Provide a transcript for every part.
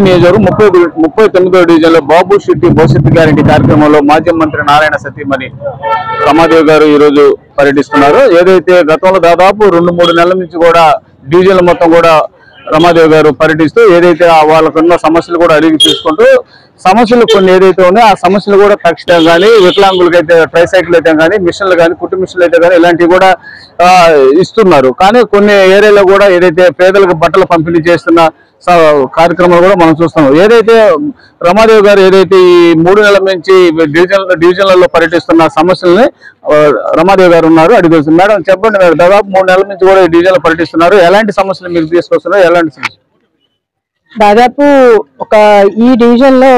నియోజకవర్గం 39వ డివిజన్ లో బాబు సిటీ భవిష్యత్ గ్యారెంటీ కార్యక్రమంలో మాజీ మంత్రి నారాయణ సతీమణి రమాదేవి గారు ఈ రోజు పర్యటిస్తున్నారు. ఏదైతే గతంలో దాదాపు 2-3 నెలల నుంచి కూడా డివిజన్ల మొత్తం కూడా రమాదేవి గారు పర్యటిస్తూ ఏదైతే వాళ్ళకున్న సమస్యలు కూడా అడిగి తీసుకుంటూ సమస్యలు కొన్ని ఏదైతే ఉన్నాయో ఆ సమస్యలు కూడా తక్షణం కానీ వికలాంగులకి అయితే ట్రైసైకిల్ అయితే కానీ మిషన్లు కానీ కుట్టు మిషన్లు అయితే కానీ ఇలాంటివి కూడా ఇస్తున్నారు. కానీ కొన్ని ఏరియాలో కూడా ఏదైతే పేదలకు బట్టలు పంపిణీ చేస్తున్న కార్యక్రమాలు కూడా మనం చూస్తాం. ఏదైతే రమాదేవి గారు ఏదైతే ఈ 3 నెలల నుంచి డివిజన్లలో పర్యటిస్తున్న సమస్యల్ని రమాదేవి గారు ఉన్నారు అడిగి వస్తుంది. మేడం చెప్పండి, మీరు దాదాపు 3 నెలల నుంచి కూడా ఈ డివిజన్లో పర్యటిస్తున్నారు, ఎలాంటి సమస్యలు మీరు తీసుకొస్తున్నారు, ఎలాంటి సమస్యలు? దాదాపు ఈ డివిజన్ లో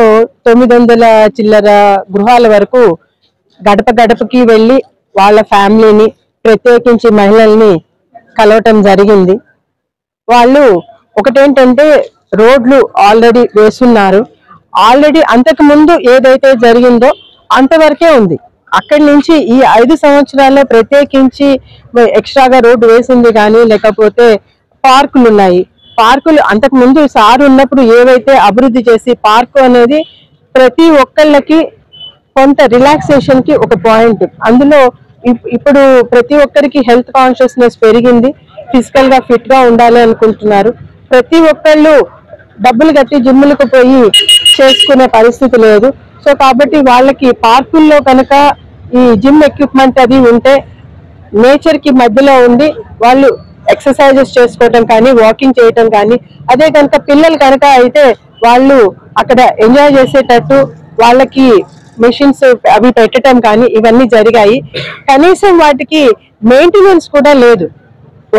900 చిల్లర గృహాల వరకు గడప గడపకి వెళ్ళి వాళ్ళ ఫ్యామిలీని ప్రత్యేకించి మహిళల్ని కలవటం జరిగింది. వాళ్ళు ఒకటేంటంటే రోడ్లు ఆల్రెడీ వేస్తున్నారు. ఆల్రెడీ అంతకు ముందు ఏదైతే జరిగిందో అంతవరకే ఉంది. అక్కడి నుంచి ఈ 5 సంవత్సరాల్లో ప్రత్యేకించి ఎక్స్ట్రాగా రోడ్డు వేసింది కానీ లేకపోతే పార్కులు ఉన్నాయి. పార్కులు అంతకు ముందు సార్ ఉన్నప్పుడు ఏవైతే అభివృద్ధి చేసి పార్కు అనేది ప్రతి ఒక్కళ్ళకి కొంత రిలాక్సేషన్ కి ఒక పాయింట్. అందులో ఇప్పుడు ప్రతి ఒక్కరికి హెల్త్ కాన్షియస్నెస్ పెరిగింది, ఫిజికల్ గా ఫిట్ గా ఉండాలి అనుకుంటున్నారు. ప్రతి ఒక్కళ్ళు డబ్బులు కట్టి జిమ్ములకు పోయి చేసుకునే పరిస్థితి లేదు. సో కాబట్టి వాళ్ళకి పార్కుల్లో కనుక ఈ జిమ్ ఎక్విప్మెంట్ అది ఉంటే నేచర్ కి మధ్యలో ఉండి వాళ్ళు ఎక్సర్సైజెస్ చేసుకోవటం కానీ వాకింగ్ చేయటం కానీ, అదే కనుక పిల్లలు కనుక అయితే వాళ్ళు అక్కడ ఎంజాయ్ చేసేటట్టు వాళ్ళకి మెషిన్స్ అవి పెట్టడం కానీ ఇవన్నీ జరిగాయి. కనీసం వాటికి మెయింటెనెన్స్ కూడా లేదు.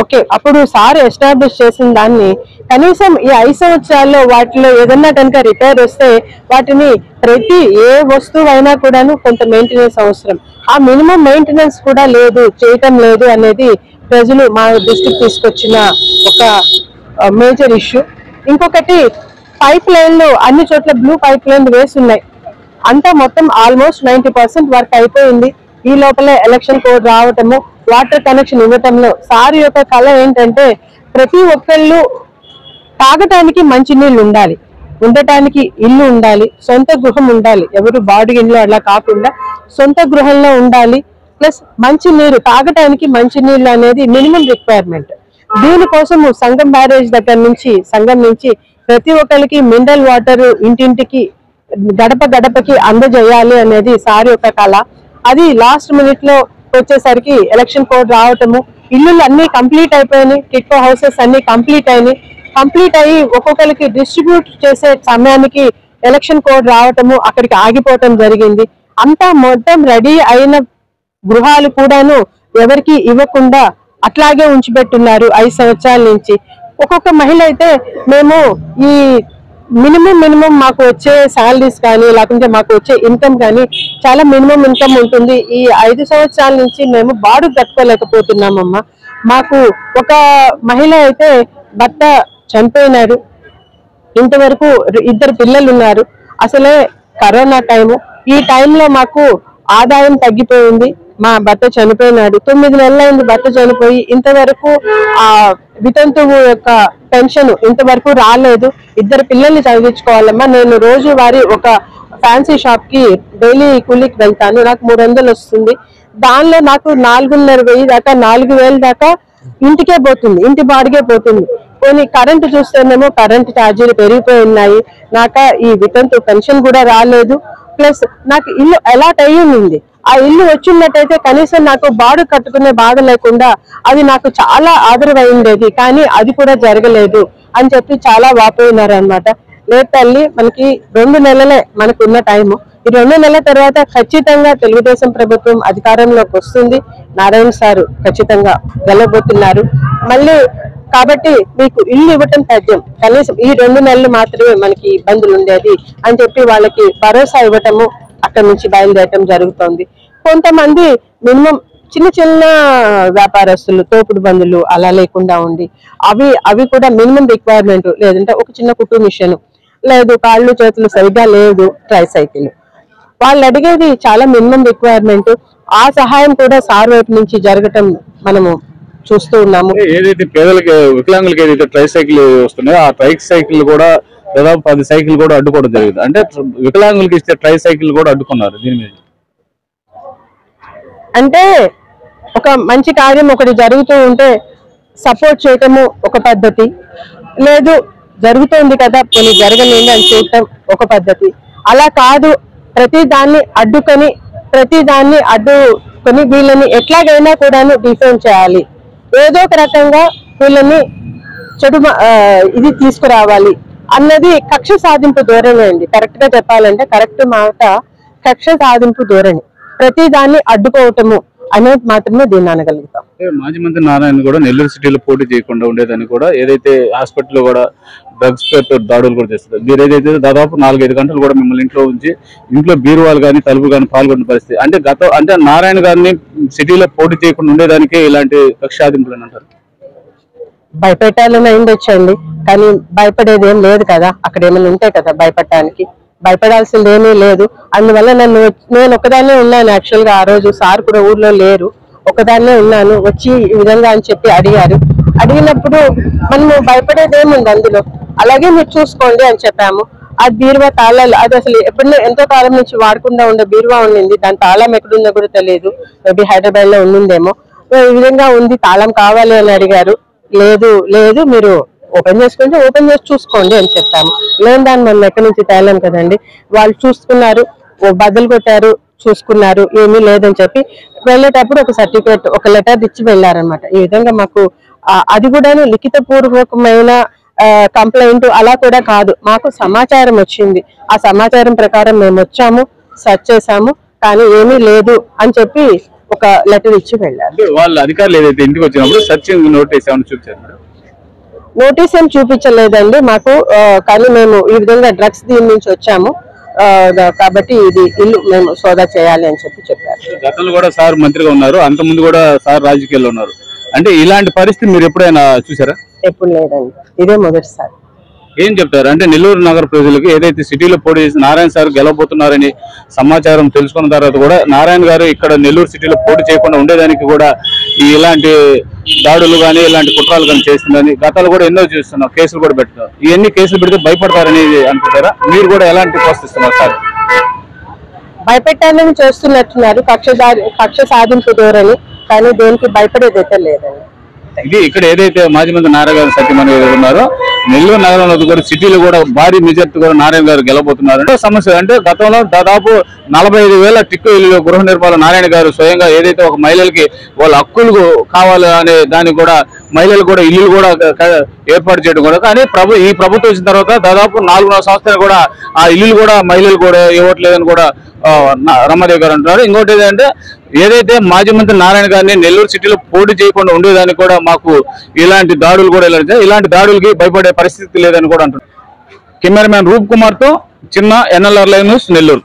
ఓకే, అప్పుడు సార్ ఎస్టాబ్లిష్ చేసిన దాన్ని కనీసం ఈ 5 సంవత్సరాల్లో వాటిలో ఏదన్నా కనుక రిపేర్ వస్తే వాటిని ప్రతి ఏ వస్తువు అయినా కూడాను కొంత మెయింటెనెన్స్ అవసరం. ఆ మినిమం మెయింటెనెన్స్ కూడా లేదు, చేయటం లేదు అనేది ప్రజలు మా దృష్టికి తీసుకొచ్చిన ఒక మేజర్ ఇష్యూ. ఇంకొకటి పైప్ లైన్లు అన్ని చోట్ల బ్లూ పైప్ లైన్లు వేస్తున్నాయి. అంతా మొత్తం ఆల్మోస్ట్ 90% వర్క్ అయిపోయింది. ఈ లోపలే ఎలక్షన్ కోడ్ రావటము, వాటర్ కనెక్షన్ ఇవ్వటంలో సార్ యొక్క కళ ఏంటంటే ప్రతి ఒక్కళ్ళు తాగటానికి మంచినీళ్ళు ఉండాలి, ఉండటానికి ఇల్లు ఉండాలి, సొంత గృహం ఉండాలి. ఎవరు బాడీ ఇంట్లో అలా కాకుండా సొంత గృహంలో ఉండాలి. ప్లస్ మంచినీరు తాగటానికి మంచినీళ్ళు అనేది మినిమం రిక్వైర్మెంట్. దీనికోసం సంగం బ్యారేజ్ దగ్గర నుంచి సంగం నుంచి ప్రతి ఒక్కరికి మినరల్ వాటర్ ఇంటింటికి గడప గడపకి అందజేయాలి అనేది సార్ యొక్క కళ. అది లాస్ట్ మినిట్ లో వచ్చేసరికి ఎలక్షన్ కోడ్ రావటము, ఇల్లు అన్ని కంప్లీట్ అయిపోయినాయి, టిట్కో హౌసెస్ అన్ని కంప్లీట్ అయినాయి. కంప్లీట్ అయ్యి ఒక్కొక్కరికి డిస్ట్రిబ్యూట్ చేసే సమయానికి ఎలక్షన్ కోడ్ రావటము అక్కడికి ఆగిపోవటం జరిగింది. అంతా మొత్తం రెడీ అయిన గృహాలు కూడాను ఎవరికి ఇవ్వకుండా అట్లాగే ఉంచిపెట్టున్నారు 5 సంవత్సరాల నుంచి. ఒక్కొక్క మహిళ అయితే మేము ఈ మినిమం మాకు వచ్చే శాలరీస్ కానీ లేకుంటే మాకు వచ్చే ఇన్కమ్ కానీ చాలా మినిమం ఇన్కమ్ ఉంటుంది. ఈ 5 సంవత్సరాల నుంచి మేము బాడు కట్టుకోలేకపోతున్నామమ్మా. మాకు ఒక మహిళ అయితే భర్త చనిపోయినారు, ఇంతవరకు 2 పిల్లలు ఉన్నారు. అసలే కరోనా టైము, ఈ టైంలో మాకు ఆదాయం తగ్గిపోయింది. మా భర్త చనిపోయినాడు, 9 నెలలైంది భర్త చనిపోయి, ఇంతవరకు ఆ వితంతువు యొక్క పెన్షన్ ఇంతవరకు రాలేదు. 2 పిల్లల్ని చదివించుకోవాలమ్మా. నేను రోజు వారి ఒక ఫ్యాన్సీ షాప్ కి డైలీ కూలీకి వెళ్తాను, నాకు 300 వస్తుంది. దానిలో నాకు 4,500 దాకా 4,000 దాకా ఇంటికే పోతుంది, ఇంటి బాడిగే పోతుంది. కొన్ని కరెంటు చూస్తేనేమో కరెంటు ఛార్జీలు పెరిగిపోయి ఉన్నాయి. నాకు ఈ వితంతు పెన్షన్ కూడా రాలేదు. ప్లస్ నాకు ఇల్లు అలాట్ అయ్యింది. ఆ ఇల్లు వచ్చినట్టయితే కనీసం నాకు బాడు కట్టుకునే బాధ లేకుండా అది నాకు చాలా ఆదరవైండేది. కానీ అది కూడా జరగలేదు అని చెప్పి చాలా వాపోయినారు అనమాట. లేదు తల్లి, మనకి 2 నెలలే మనకున్న టైము. ఈ 2 నెలల తర్వాత ఖచ్చితంగా తెలుగుదేశం ప్రభుత్వం అధికారంలోకి వస్తుంది. నారాయణ సారు ఖచ్చితంగా గెలవబోతున్నారు మళ్ళీ. కాబట్టి మీకు ఇల్లు ఇవ్వటం తథ్యం, కనీసం ఈ 2 నెలలు మాత్రమే మనకి ఇబ్బందులు ఉండేది అని చెప్పి వాళ్ళకి భరోసా ఇవ్వటము అక్కడి నుంచి బయలుదేరటం జరుగుతోంది. కొంతమంది మినిమం చిన్న వ్యాపారస్తులు, తోపుడు బంధులు అలా లేకుండా ఉండి అవి కూడా మినిమం రిక్వైర్మెంట్, లేదంటే ఒక చిన్న కుట్టు మిషన్ లేదు, కాళ్ళు చేతులు సరిగ్గా లేదు, ట్రైసైకిల్, వాళ్ళు అడిగేది చాలా మినిమం రిక్వైర్మెంట్. ఆ సహాయం కూడా సార్ వైపు నుంచి జరగటం మనము చూస్తూ ఉన్నాము. ఏదైతే పేదలకి వికలాంగులకి ఏదైతే ట్రై సైకిల్ వస్తున్నాయో ఆ ట్రై సైకిల్ కూడా దాదాపు 10 సైకిల్ కూడా అడ్డుకోవడం జరిగింది. అంటే వికలాంగులకి ఇస్తే ట్రై సైకిల్ కూడా అడ్డుకున్నారు. దీని మీద అంటే ఒక మంచి కార్యం ఒకటి జరుగుతూ ఉంటే సపోర్ట్ చేయటము ఒక పద్ధతి, లేదు జరుగుతుంది కదా కొన్ని జరగలేదు అని చూడటం ఒక పద్ధతి. అలా కాదు, ప్రతి దాన్ని అడ్డుకొని వీళ్ళని ఎట్లాగైనా కూడా డిఫెండ్ చేయాలి, ఏదో ఒక రకంగా వీళ్ళని ఇది తీసుకురావాలి అన్నది కక్ష సాధింపు ధోరణి అండి. కరెక్ట్ గా చెప్పాలంటే కరెక్ట్ మాట కక్ష సాధింపు ధోరణి. ప్రతి దాన్ని అడ్డుకోవటము అనేది మాత్రమే దీన్ని అనగలుగుతాం. మాజీ మంత్రి నారాయణ కూడా నెల్లూరు సిటీలో పోటీ చేయకుండా ఉండేదని కూడా ఏదైతే హాస్పిటల్లో కూడా డ్రగ్స్ పేరుతో దాడులు కూడా చేస్తారు. మీరు ఏదైతే దాదాపు 4-5 గంటలు కూడా మిమ్మల్ని ఇంట్లో ఉంచి ఇంట్లో బీరువాలు కానీ తలుపు కానీ పాల్గొన్న పరిస్థితి. అంటే నారాయణ గారిని సిటీలో పోటీ చేయకుండా ఉండేదానికే ఇలాంటి కక్షాదింపులు అని అంటారు. భయపెట్టాలని అయిండొచ్చండి, కానీ భయపడేది ఏం లేదు కదా. అక్కడ ఏమైనా ఉంటాయి కదా భయపడటానికి, భయపడాల్సింది ఏమీ లేదు. అందువల్ల నేను ఒకదాన్నే ఉన్నాను. యాక్చువల్ గా ఆ రోజు సార్ కూడా ఊర్లో లేరు, ఒకదాన్నే ఉన్నాను. వచ్చి ఈ విధంగా అని చెప్పి అడిగినప్పుడు మనము భయపడేది ఏముంది అందులో, అలాగే మీరు చూసుకోండి అని చెప్పాము. ఆ బీరువా తాళాలు అది అసలు ఎప్పుడైనా ఎంతో కాలం నుంచి వాడకుండా ఉండే బీరువా ఉండింది, దాని తాళం ఎక్కడుందో కూడా తెలియదు. మేబీ హైదరాబాద్ లో ఉండిందేమో. ఈ విధంగా ఉంది, తాళం కావాలి అని అడిగారు. లేదు మీరు ఓపెన్ చేసుకుంటే ఓపెన్ చేసి చూసుకోండి అని చెప్పాము. లేని దాన్ని మనం ఎక్కడి నుంచి తేలేం కదండి. వాళ్ళు చూసుకున్నారు, బదులు కొట్టారు, చూసుకున్నారు, ఏమీ లేదని చెప్పి వెళ్ళేటప్పుడు ఒక సర్టిఫికేట్ ఒక లెటర్ ఇచ్చి వెళ్ళారనమాట. ఈ విధంగా మాకు అది కూడా లిఖిత పూర్వకమైన కంప్లైంట్ అలా కూడా కాదు, మాకు సమాచారం వచ్చింది. ఆ సమాచారం ప్రకారం మేము వచ్చాము, సెర్చ్ చేసాము, కానీ ఏమీ లేదు అని చెప్పి ఒక లెటర్ ఇచ్చి వెళ్ళారు. వాళ్ళ అధికారులు ఏదైతే ఇంటికి వచ్చినప్పుడు సర్చింగ్ నోటీస్ ఏమైనా చూపించారు? నోటీస్ ఏం చూపించలేదండి మాకు, కానీ మేము ఈ విధంగా డ్రగ్స్ దీని నుంచి వచ్చాము కాబట్టి ఇది ఇల్లు మేము సోదా చేయాలి అని చెప్పారు. గతంలో కూడా సార్ మంత్రిగా ఉన్నారు, అంత ముందు కూడా సార్ రాజకీయాల్లో ఉన్నారు. అంటే ఇలాంటి పరిస్థితి మీరు ఎప్పుడైనా చూసారా? ఎప్పుడు లేదండి, ఇదే మొదటిసారి. ఏం చెప్తారు? అంటే నెల్లూరు నగర ప్రజలకు ఏదైతే సిటీలో పోటీ చేసి నారాయణ సార్ గెలవబోతున్నారని సమాచారం తెలుసుకున్న తర్వాత కూడా నారాయణ గారు ఇక్కడ నెల్లూరు సిటీలో పోటీ చేయకుండా ఉండేదానికి కూడా ఇలాంటి దాడులు కానీ ఇలాంటి కుట్రాలు కానీ చేస్తుందని గతాలు కూడా ఎన్నో చూస్తున్నాం, కేసులు కూడా పెడుతున్నారు. ఇవన్నీ కేసులు పెడితే భయపడతారని అనుకుంటారా? మీరు కూడా ఎలాంటి పోషిస్తున్నారు సార్? భయపెట్టాలని చేస్తున్నట్టున్నారు, కక్ష సాధింపు ధోరణి, కానీ దేనికి భయపడేదైతే లేదండి. ఇది ఇక్కడ ఏదైతే మాజీ మంత్రి నారాయణ గారు సత్యమణి గారు ఉన్నారో నెల్లూరు నగరంలో కూడా సిటీలో కూడా భారీ మెజార్టీ కూడా నారాయణ గారు గెలవబోతున్నారు. అంటే సమస్య అంటే గతంలో దాదాపు 45,000 టిక్కు ఇల్లు గృహ నిర్మాణాలు నారాయణ గారు స్వయంగా ఏదైతే ఒక మహిళలకి వాళ్ళ హక్కులు కావాలి అనే దానికి కూడా మహిళలు కూడా ఇల్లు కూడా ఏర్పాటు చేయడం కూడా, కానీ ఈ ప్రభుత్వం వచ్చిన తర్వాత దాదాపు 4.5 సంవత్సరాలు కూడా ఆ ఇల్లు కూడా మహిళలు కూడా ఇవ్వట్లేదని కూడా రమాదేవి గారు అంటున్నారు. ఇంకోటి ఏంటంటే ఏదైతే మాజీ మంత్రి నారాయణ గారిని నెల్లూరు సిటీలో పోటీ చేయకుండా ఉండేదానికి కూడా మాకు ఇలాంటి దాడులు కూడా ఇలాంటి దాడులకి భయపడే పరిస్థితి లేదని కూడా అంటున్నారు. కెమెరామ్యాన్ రూప్ కుమార్ తో చిన్న NLR లైవ్ న్యూస్ నెల్లూరు.